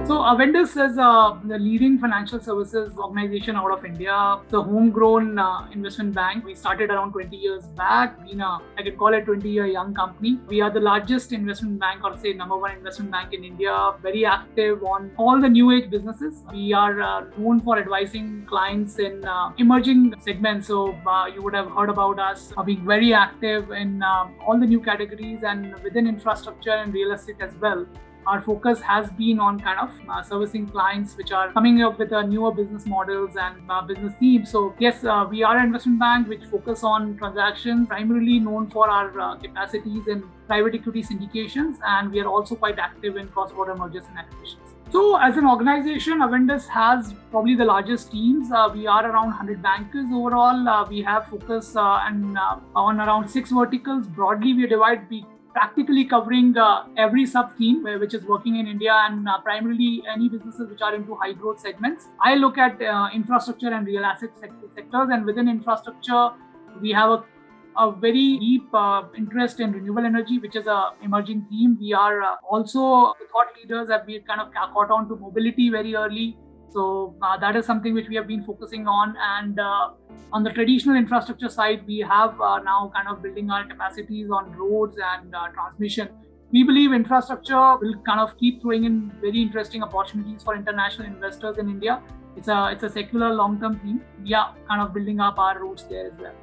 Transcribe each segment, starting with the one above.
So Avendus is the leading financial services organization out of India. It's a homegrown investment bank. We started around 20 years back. I can call it 20-year young company. We are the largest investment bank, or say number one investment bank in India. Very active on all the new age businesses. We are known for advising clients in emerging segments. So you would have heard about us being very active in all the new categories and within infrastructure and real estate as well. Our focus has been on kind of servicing clients which are coming up with newer business models and business themes. So yes, we are an investment bank which focus on transactions, primarily known for our capacities in private equity syndications, and we are also quite active in cross-border mergers and acquisitions. So as an organization, Avendus has probably the largest teams. We are around 100 bankers overall. We have focus on around 6 verticals. Broadly, we practically covering every sub-theme which is working in India, and primarily any businesses which are into high growth segments. I look at infrastructure and real asset sectors, and within infrastructure, we have a very deep interest in renewable energy, which is an emerging theme. We are also thought leaders that we kind of caught on to mobility very early. So that is something which we have been focusing on. And on the traditional infrastructure side, we have now kind of building our capacities on roads and transmission. We believe infrastructure will kind of keep throwing in very interesting opportunities for international investors in India. It's a secular long-term theme. We are kind of building up our roots there as well.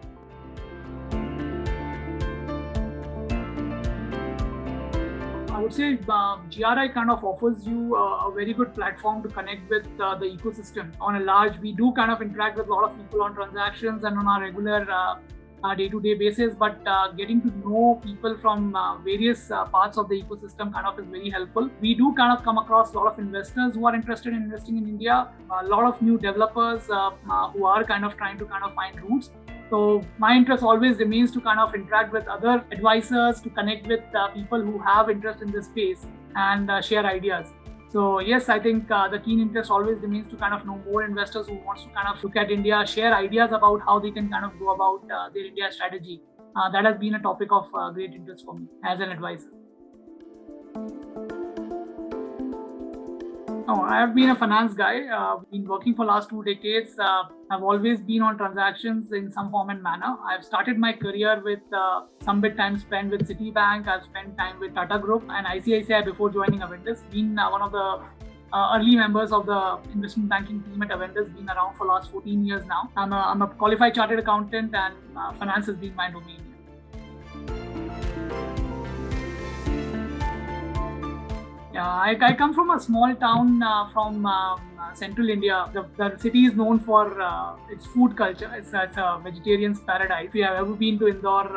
I would say GRI kind of offers you a very good platform to connect with the ecosystem. We do kind of interact with a lot of people on transactions and on our regular day-to-day basis, but getting to know people from various parts of the ecosystem kind of is very helpful. We do kind of come across a lot of investors who are interested in investing in India, a lot of new developers who are kind of trying to kind of find routes. So my interest always remains to kind of interact with other advisors, to connect with people who have interest in this space and share ideas. So yes, I think the keen interest always remains to kind of know more investors who wants to kind of look at India, share ideas about how they can kind of go about their India strategy. That has been a topic of great interest for me as an advisor. I have been a finance guy. I've been working for last 2 decades. I've always been on transactions in some form and manner. I've started my career with some bit time spent with Citibank. I've spent time with Tata Group and ICICI before joining Avendus. Been one of the early members of the investment banking team at Avendus. Been around for last 14 years now. I'm a qualified chartered accountant, and finance has been my domain. Yeah, I come from a small town from central India. The city is known for its food culture. It's a vegetarian's paradise. If you have ever been to Indore,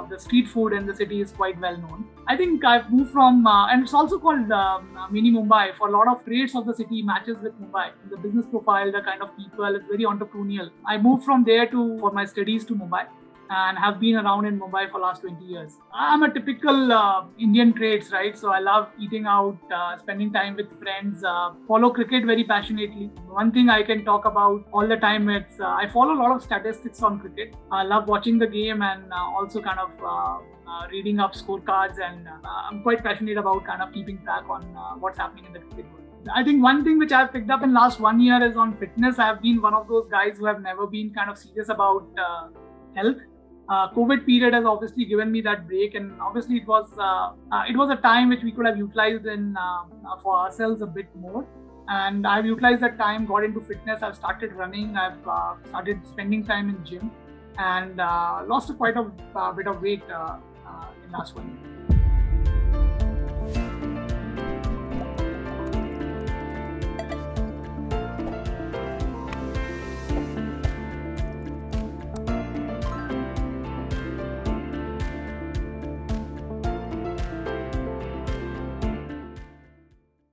the street food in the city is quite well known. I think I've moved from, and it's also called mini Mumbai. For a lot of traits of the city matches with Mumbai. The business profile, the kind of people, it's very entrepreneurial. I moved from there for my studies to Mumbai, and have been around in Mumbai for last 20 years. I'm a typical Indian traits, right? So I love eating out, spending time with friends, follow cricket very passionately. One thing I can talk about all the time, I follow a lot of statistics on cricket. I love watching the game and also kind of reading up scorecards, and I'm quite passionate about kind of keeping track on what's happening in the cricket world. I think one thing which I've picked up in last 1 year is on fitness. I've been one of those guys who have never been kind of serious about health. COVID period has obviously given me that break, and obviously it was a time which we could have utilized for ourselves a bit more. And I've utilized that time, got into fitness. I've started running. I've started spending time in gym, and lost quite a bit of weight in last 1 year.